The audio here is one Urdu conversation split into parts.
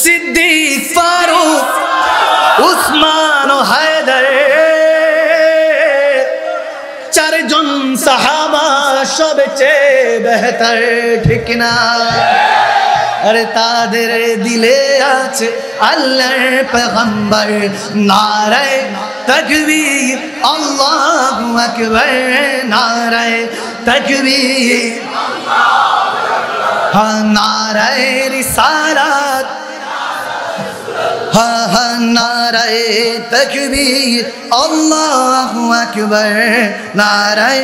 সিদ্দিক ফারুক উসমান ও হায়দার চারজন সাহাবা সবচেয়ে বেহতর ঠিক না আরে তাদের দিলে আছে আল্লাহর পয়গম্বর নারায়ে তাকবীর আল্লাহু আকবার নারায়ে তাকবীর হ্যাঁ নারায়ে রিসালাত হ্যাঁ নারায়ে তাকবীর আল্লাহু আকবার নারায়ে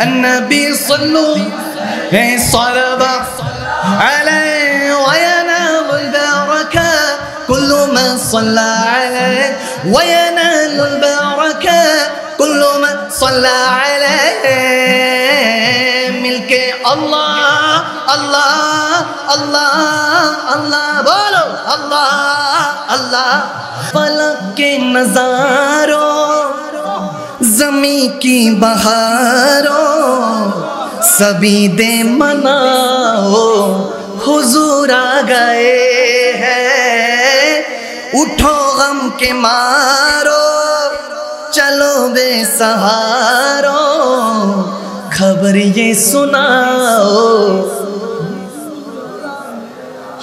النبي صلوا صلوات عليه وينال البركة كل من صلى عليه وينال البركة كل من صلى عليه ملك الله الله الله الله بولو الله الله فلک کے نظاروں زمین کی بہاروں سبھی دے مناؤ حضور آ گئے ہیں اٹھو غم کے مارو چلو بے سہاروں خبر یہ سناؤ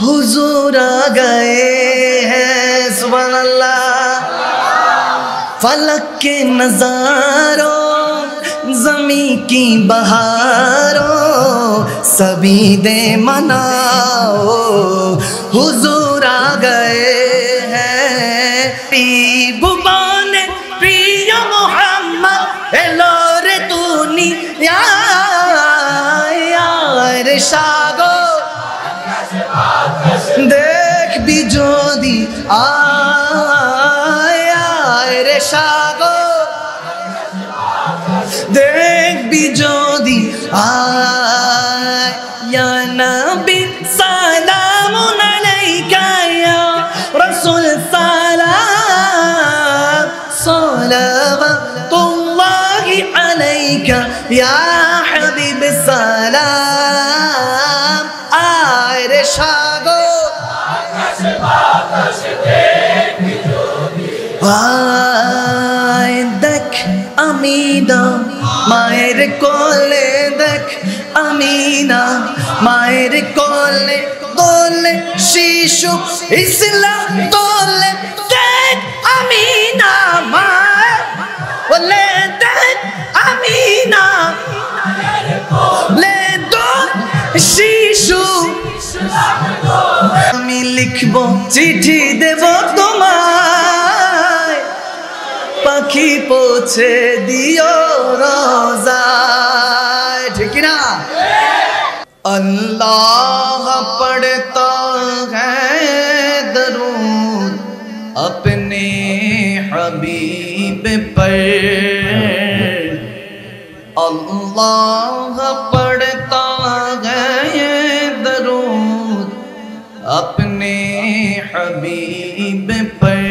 حضور آ گئے ہیں سبحان اللہ فلک کے نظاروں زمین کی بہاروں سبھی دے مناؤ حضور آ گئے ہیں بان پریہ محمد لور تونی یا ارشادو دیکھ بھی جو دی ارشادو دیکھ بھی جو دی یا نبی سلام علیکہ یا رسول سلام صلوات اللہ علیکہ یا حبیب سلام ارشادو دیکھ امینہ مائر کولے دیکھ امینہ مائر کولے دولے شیشو اسلام دولے دیکھ امینہ مائر کولے دیکھ امینہ لے دو شیشو আমি লিখবো চিঠি দেব তোমায় পাখি পৌঁছে দিও রোজায় ঠিক না اللہ پڑھتا ہے درود اپنے حبیب پر اللہ پڑھتا ہے درود اپنے حبیب پر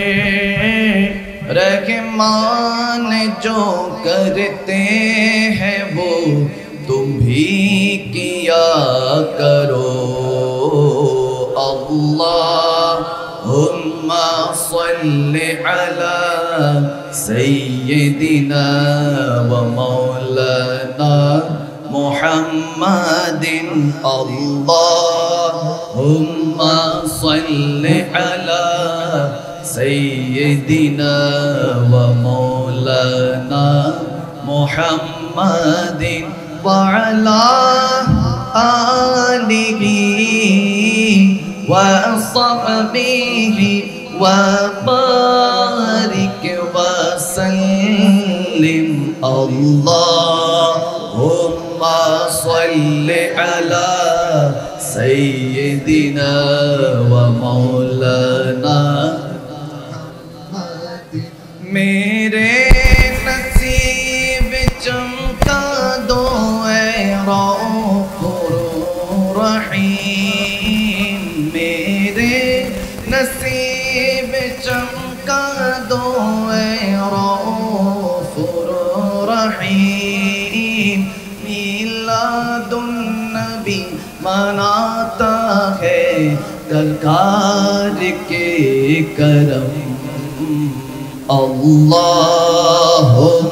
رحمان جو کرتے ہیں وہ تم بھی کیا کرو اللہم صل علی سیدنا و مولانا محمد اللہم صل علی سیدنا و مولانا محمد وعلى آله وصحبه وبارك وسلم اللهم صل على سيدنا ومولانا میرے نصیب چمکا دو اے روح نصیب چمکا دو اے رؤوف رحیم میلاد النبی مناتا ہے سرکار کے کرم اللہم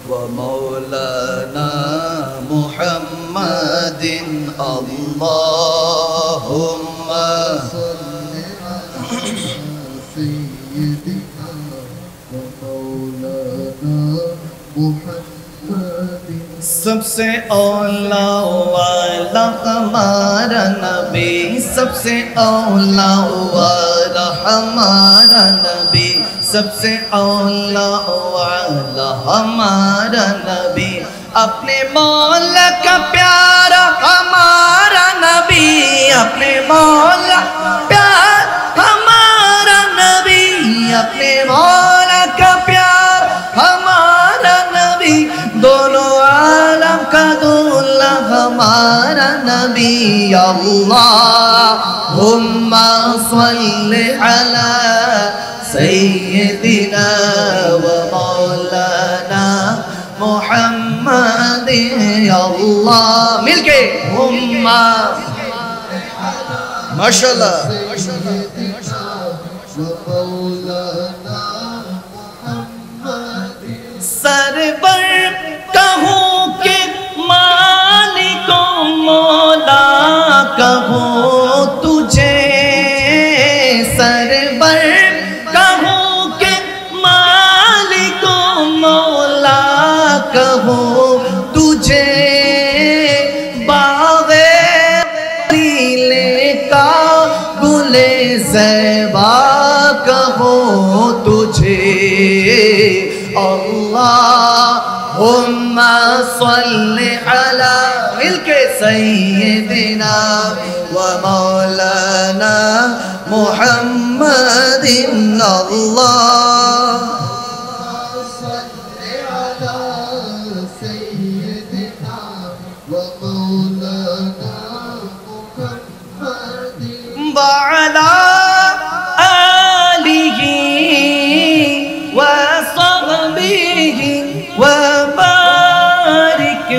و مولانا محمد اللہم سب سے اولا والا ہمارا نبی سب سے اولا والا ہمارا نبی سب سے اولا والا ہمارا نبی اپنے مولا کا پیارا ہمارا نبی اپنے مولا پیار ہمارا نبی اپنے مولا کا پیار ہمارا نبی دونوں عالم کا دولہ ہمارا نبی اللہم صلی علی سیدنا و مولانا محمد اللہ مل کے ماشاءاللہ سرور کہوں کہ مالک و مولا کہوں تجھے سرور کہوں کہ مالک و مولا کہوں تجھے باغ لیلے کا گل زیبا کہوں تجھے اللہم صلی علی مل کے سیدنا و مولانا محمد اللہ صلی علی سیدنا و مولانا محمد وعلی آلہ وبارك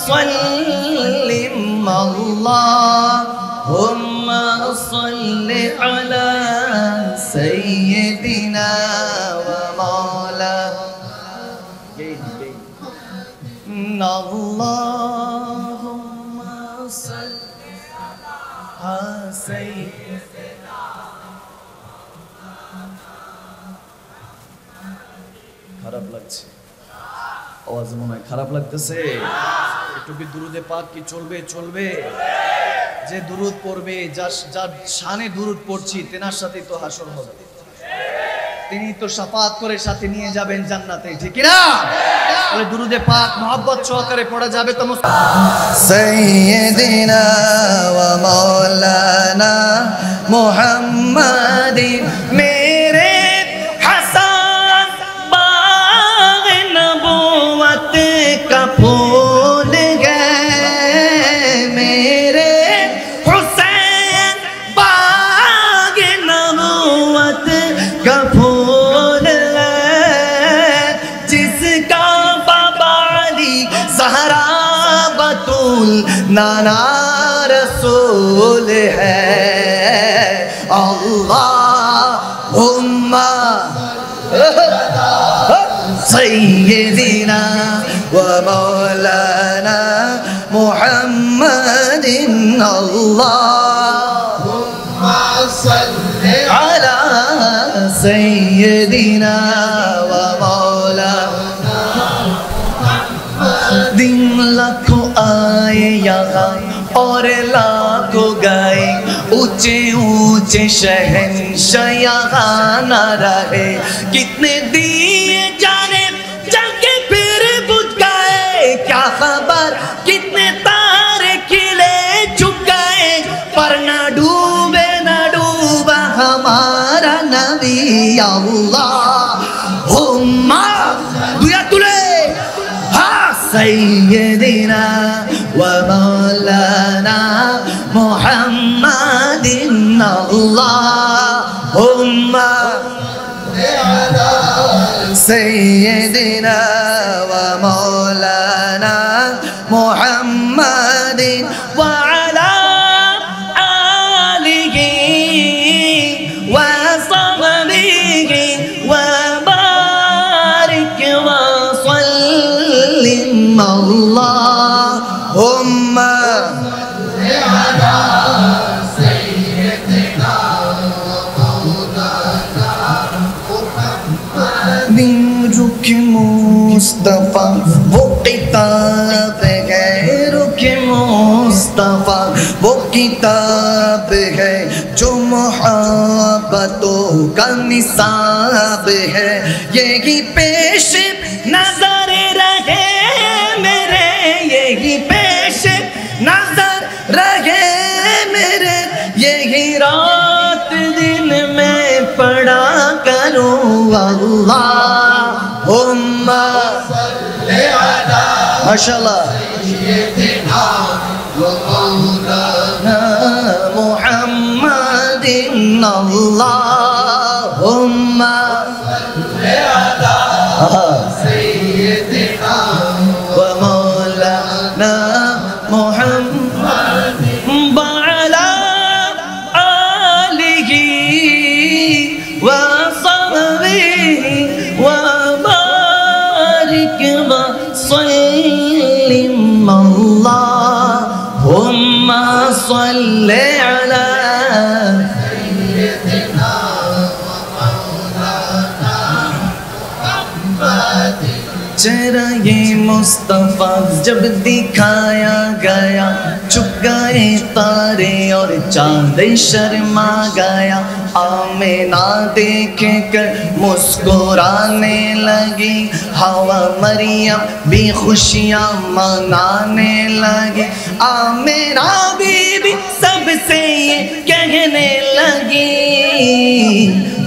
وسلم اللهم صل على سيدنا ومولانا اللهم صل على سيدنا খারাপ লাগছে আওয়াজ মনে হয় খারাপ লাগতেছে একটু কি দুরুদে পাক কি চলবে চলবে যে দুরুদ পড়বে যার শানে দুরুদ পড়ছি তেনার সাথে তো হাসর হবে তিনি তো শাফাত করে সাথে নিয়ে যাবেন জান্নাতে ঠিক কি না তাহলে দুরুদে পাক mohabbat সহকারে পড়া যাবে তো সাইয়্যিদিনা ওয়া মাওলানা মুহাম্মাদিন মেরে کا پھول گئے میرے حسین باغ نبوت کا پھول ہے جس کا بابا علی زہرا بطول نانا رسول ہے اللہم سیدنا و مولانا محمد اللہم صلی علی سیدنا و مولانا دن لاکھوں آئے یہاں اور لاکھوں گئے اونچے اونچے شہنشاہ یہاں نہ رہے کتنے دیے جانے جل کے پھر بجھ گئے کیا خبر کتنے تارے کھلے چھپ گئے پر نہ ڈوبے نہ ڈوبا ہمارا نبی اللہم دیا تلے سیدنا و ومولانا محمد اللهم سيدنا ومولانا محمد وعلى آله وصحبه وبارك وسلم اللهم رخ مصطفیٰ وہ کتاب ہے رخ مصطفیٰ وہ کتاب ہے جو محبتوں کا نصاب ہے یہی پیش نظر رہے میرے یہی پیش نظر رہے میرے یہی رات دن میں پڑھا کروں اللہم صلی علی ماشاءاللہ سیدنا ومولانا محمد اللہم صلی علی سیدنا ومولانا محمد وعلى آلہ وصحبه وبارك وسلم اللهم صل على سيدنا ومولانا محمد چہرہ مصطفیٰ جب دکھایا گیا چپ گئے تارے اور چاند شرما گیا آمینہ دیکھ کر مسکرانے لگی ہوا مریم بھی خوشیاں منانے لگی آمینہ بی بی سب سے یہ کہنے لگی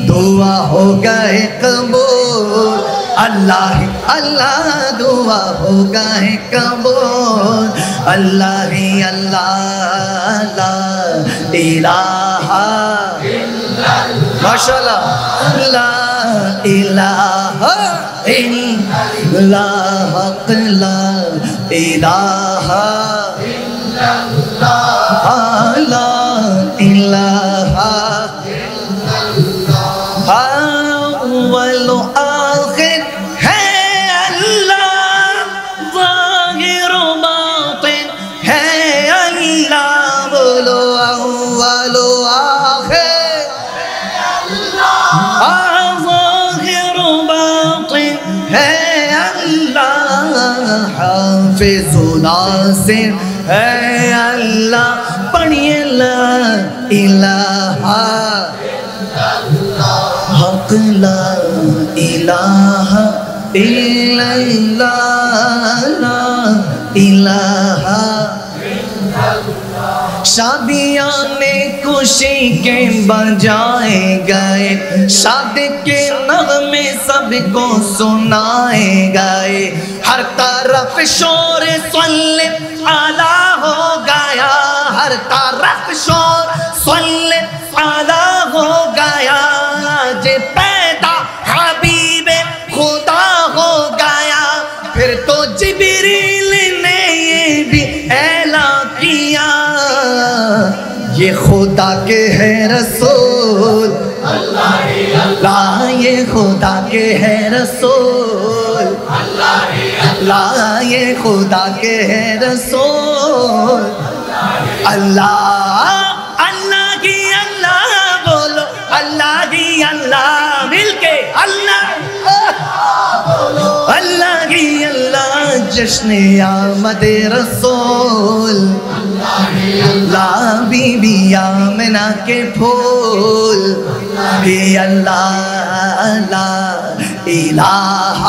دعا ہو گئے قبول اللہ اللہ دعا ہو گئے قبول اللہ ہی اللہ لا الہ ماشاءاللہ لا الہ الا اللہ لا الہ الا اللہ لا الہ الا اللہ اول آخر ہے اللہ ظاہر و باطن ہے اللہ بولو اول آخر ظاہر و باطن ہے اللہ حافظ و ناصر ہے اللہ پڑھیے لا الہ حق لا الہ الا اللہ لا الہ شادیاں میں خوشی کے بجائے گئے شادی کے نغمے سب کو سنائے گئے ہر طرف شور صلی علی ہو گیا ہر طرف شور صلی علی ہو گیا جے پیدا حبیب خدا ہو گیا پھر تو جبریل نے یہ بھی اعلان کیا یہ خدا کے ہے رسول اللہ یہ خدا کے ہے رسول اللہ یہ خدا کے ہے رسول اللہ اللہ کی اللہ بولو اللہ کی اللہ مل کے اللہ اللہ کی اللہ جشن آمد رسول اللہ بی بی آمنہ کے پھول یہ اللہ لا الہ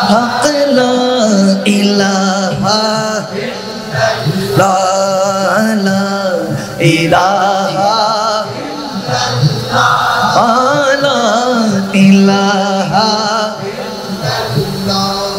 حق لا الہ لا لا الہ لا الہ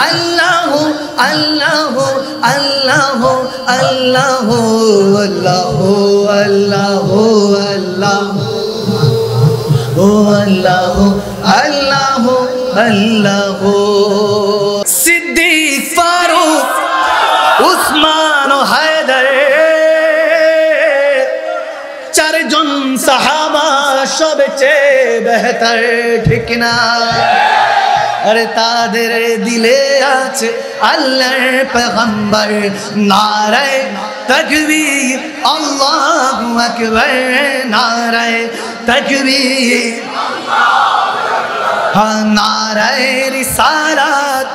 আল্লাহ আল্লাহ আল্লাহ আল্লাহ আল্লাহ আল্লাহ আল্লাহ ও আল্লাহ আল্লাহ আল্লাহ সিদ্দিক ফারুক উসমান ও হায়দার চারজন সাহাবা সবচেয়ে বেহতর ঠিক না আরে তাদের দিলে আছে আল্লাহর পয়গম্বর নারায়ে তাকবীর আল্লাহু আকবার নারায়ে তাকবীর হা নারায়ে রিসালাত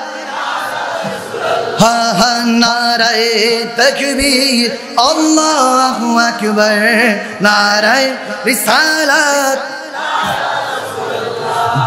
হা হা নারায়ে তাকবীর আল্লাহু আকবার নারায়ে রিসালাত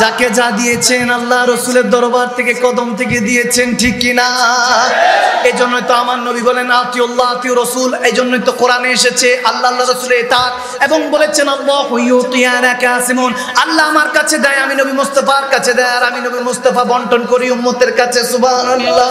যাকে যা দিয়েছেন আল্লাহ রাসূলের দরবার থেকে কদম থেকে দিয়েছেন ঠিক কি না এজন্যই তো আমার নবী বলেন আতিউল্লাহ আতিউর রাসূল এজন্যই তো কোরআনে এসেছে আল্লাহ আল্লাহর রাসূলের ইতাআত এবং বলেছেন আল্লাহু ইউতিয়া কাসিমুন আল্লাহ আমার কাছে দেয় আমি নবী মুস্তাফার কাছে দেয় আর আমি নবী মুস্তাফা বন্টন করি উম্মতের কাছে সুবহানাল্লাহ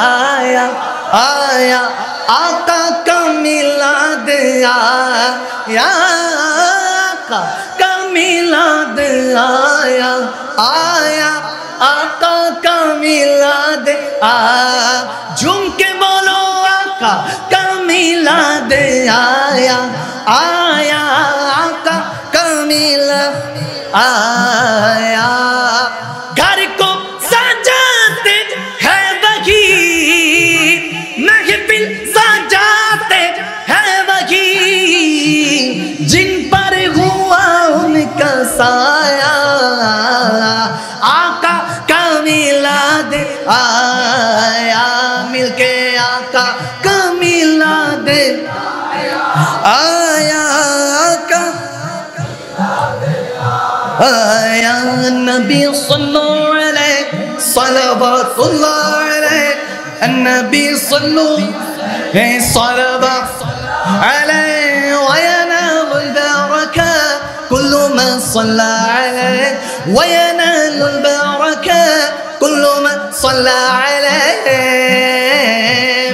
آیا آیا آقا کا میلاد آیا آقا کا میلاد آیا آیا آقا کا میلاد جھوم کے بولو آقا کا میلاد آیا آیا آقا کا میلاد آیا گھر کو سجاتے ہیں وہی محفل سجاتے ہیں وہی جن پر ہوا ان کا سایہ آقا کا میلاد آیا مل کے آقا کا میلاد آیا آقا آیا نبی صلو علیہ صلوات اللہ علیہ النبی صلو صلوات علیہ وینال البرکہ کل من صلی علیہ وینال البرکہ کل من صلی علیہ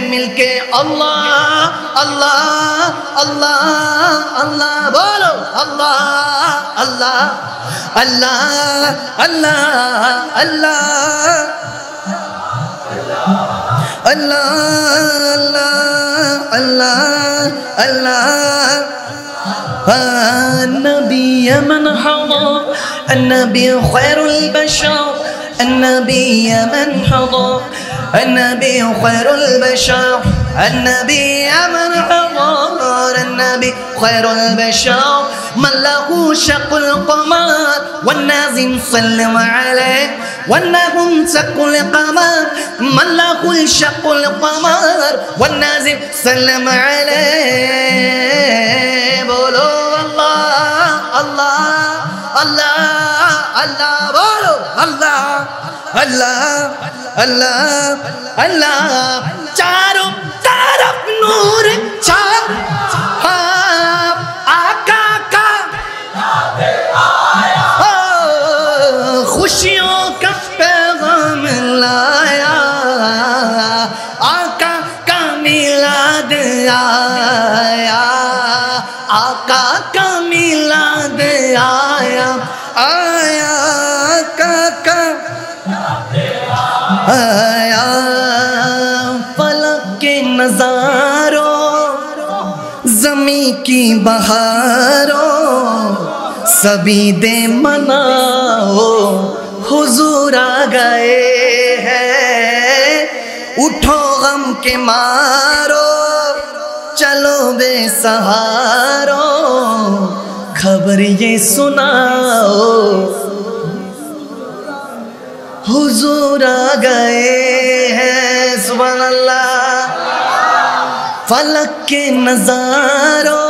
مل کے اللہ اللہ اللہ اللہ بولو اللہ اللہ اللہ اللہ اللہ اللہ اللہ اللہ النبي من حضر النبي خير البشر النبي من حضر النبي خير البشر النبي من حضر النبي خير البشر من له شق القمر والنازم سلم عليه والنهم شق القمر من له شق القمر والنازم سلم عليه بولو الله الله الله الله بولو الله الله الله الله چاروں طرف نور چار آقا کا خوشیوں کا پیغام لایا آقا کا میلاد آیا آقا کا میلاد آیا آیا آقا کا آیا فلک کے نظاروں زمین کی بہاروں سبھی دے مناؤ حضور آ گئے ہیں اٹھو غم کے مارو چلو بے سہارو خبر یہ سناؤ حضور آ گئے ہیں سبحان اللہ فلک کے نظاروں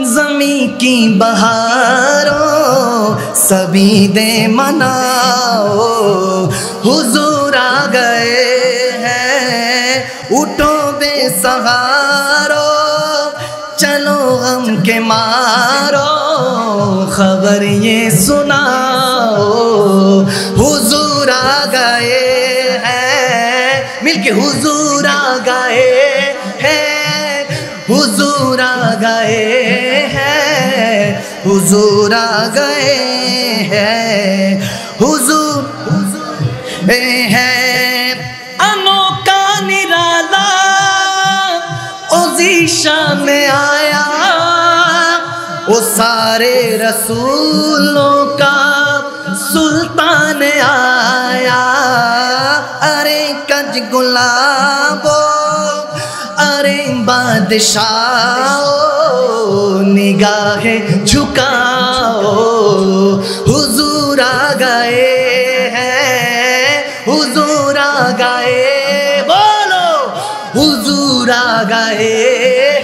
زمین کی بہاروں سبھی دے مناؤ حضور آ گئے ہیں اٹھو بے سہارو چلو غم کے مارو خبر یہ سناؤ حضور آ گئے ہیں مل کے حضور آ گئے ہیں حضور آ گئے ہیں حضور آ گئے ہیں حضور ہے انوکھا نرالا عزیشان میں آیا وہ سارے رسولوں کا سلطان آیا ارے کج گلابو ارے بادشاہ نگاہیں جھکاؤ حضور آ گئے ہیں حضور آ گئے بولو حضور آ گئے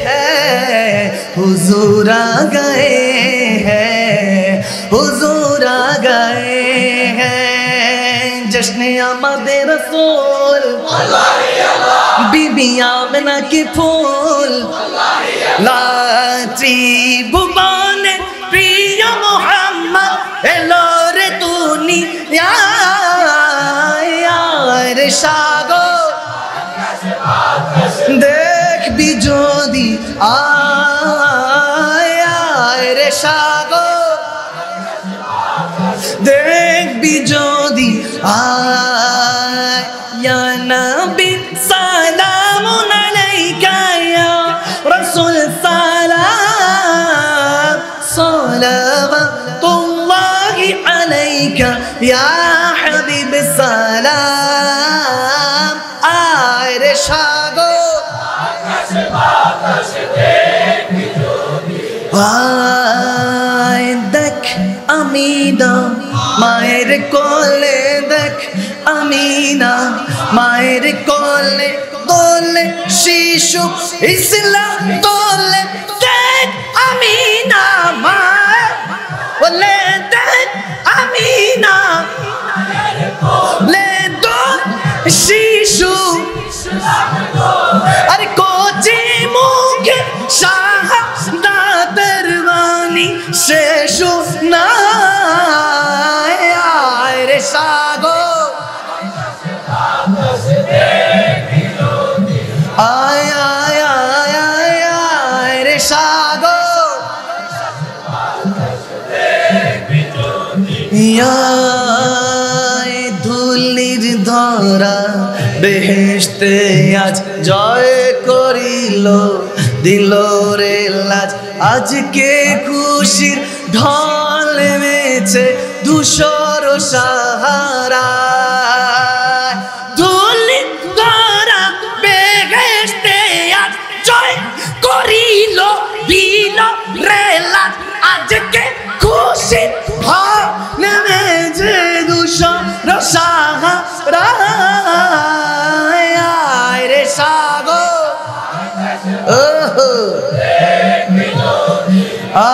ہیں حضور آ گئے ہیں حضور آ گئے ہیں جشن آمد رسول بی بی آمنہ کی پھول لاتری ببان پریہ محمد ایلور دونی یا رشاگو দেখবি যদি আয় আয় রে সাগর, দেখবি যদি আয় ইয়া নবী সালামুন আলাইকা ইয়া রাসূল সালাম সালাওয়াতুল্লাহি আলাইকা ইয়া হাবিব সালাম। আয় রে সাগর, আয় দেখ আমিনা মায়ের কোলে, দেখ আমিনা মায়ের কোলে, দোলে শিশু ইসলাম দোলে, দেখ আমিনা মায়ের কোলে, দেখ আমিনা লে দোল শিশু, আরে কোচি মুখে শাহাদাতের বাণী শেষু নাই। আয় রে সাগর, আয় আয় আয় আয় আয় রে সাগর, আয় ধুলির ধরা বেহেশতে আজ জয় করিল, দিল রে লাজ আজকে খুশির ঢল নেমেছে ধূসর সাহারা। ধুলির ধরা বেহেশতে আজ জয় করিল, দিল রে লাজ আজকে খুশির ঢল নেমেছে ধূসর সাহারা। আয় রে সাগর,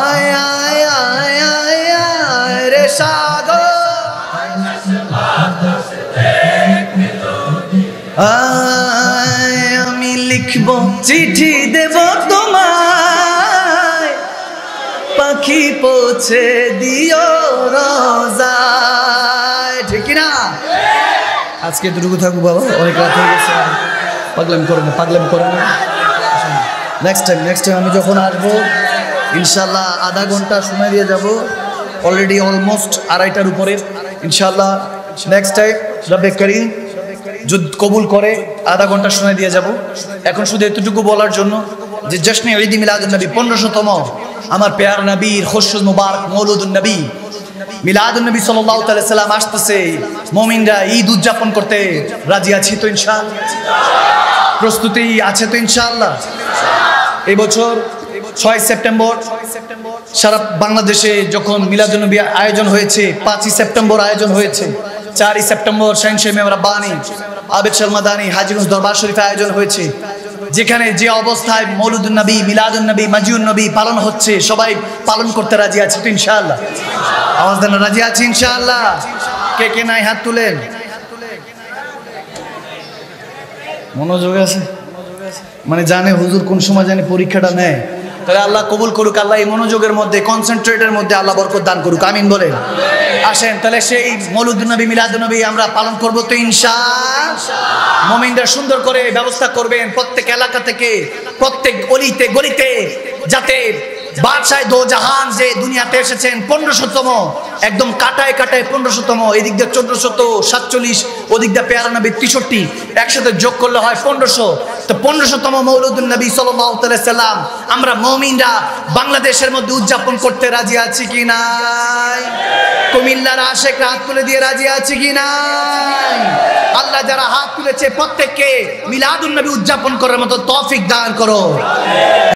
আয় আয় আয় আয় আয় রে সাগর, আয় আমি লিখব চিঠি দেব তোমায়, পাখি পৌঁছে দিও রোজায়। ঠিক না? আজকে এতটুকু থাকুক বাবা, অনেক রাত হয়ে গেছে। পাগলামি করে না, পাগলামি করে না। নেক্সট টাইম আমি যখন আসবো ইনশাল্লাহ আধা ঘন্টা সময় দিয়ে যাব। অলরেডি অলমোস্ট 2:30টার উপরে। ইনশাল্লাহ নেক্সট টাইম রব্বে করিম যদি কবুল করে আধা ঘন্টা সময় দিয়ে যাব। এখন শুধু এতটুকু বলার জন্য যে জশ্নে ঈদ মিলাদুন নবী 1500তম আমার পেয়ার নবীর খুশরুল মুবারক মৌলুদুন নবী মিলাদুন নবী সাল্লাল্লাহু তাআলা সাল্লাম আসতেছে। মুমিনরা ঈদ উদযাপন করতে রাজি আছি তো ইনশাআল্লাহ? প্রস্তুতি আছে তো ইনশাআল্লাহ? এই বছর 6 সেপ্টেম্বর সারা বাংলাদেশে যখন মিলাদুন নবী আয়োজন হয়েছে, 5 সেপ্টেম্বর আয়োজন হয়েছে, 4 সেপ্টেম্বর শাহিনশাহ ইমাম রাব্বানী আবেদ শাহ মাদানী হাজীগঞ্জ দরবার শরীফে আয়োজন হয়েছে। যেখানে যে অবস্থায় মৌলুদুন নবী, মিলাদুন নবী, মাজিউন নবী পালন হচ্ছে, সবাই পালন করতে রাজি আছে তো ইনশাআল্লাহ? আওয়াজ দেন, রাজি আছি ইনশাআল্লাহ? কে কে নাই হাত তুলেন। মনোযোগ আছে, মানে জানে হুজুর কোন সময় জানি পরীক্ষাটা নেয়। তাহলে আল্লাহ কবুল করুক, আল্লাহ এই মনোযোগের মধ্যে, কনসেন্ট্রেটের মধ্যে আল্লাহ বরকত দান করুক, আমিন বলেন। আসেন তাহলে সেই মৌলুদুন নবী মিলাদুন নবী আমরা পালন করব তো ইনশাআল্লাহ। মুমিনরা সুন্দর করে ব্যবস্থা করবেন প্রত্যেক এলাকা থেকে, প্রত্যেক অলিতে গলিতে, যাতে বাদশাহ দো জাহান যে দুনিয়াতে এসেছেন 1500তম, একদম কাটায় কাটায় 1500তম, এদিক দিয়ে 1447, ওদিক দিয়ে পেয়ারা নবী 63, একসাথে যোগ করলে হয় 1500। তো 1500তম মৌলুদুন নবী সাল্লাল্লাহু আলাইহি সাল্লাম আমরা মুমিনরা বাংলাদেশের মধ্যে উদযাপন করতে রাজি আছি কি নাই? কুমিল্লার আশেকরা হাত তুলে দিয়ে রাজি আছি কি নাই? আল্লাহ যারা হাত তুলেছে প্রত্যেককে মিলাদুন নবী উদযাপন করার মতো তৌফিক দান করো।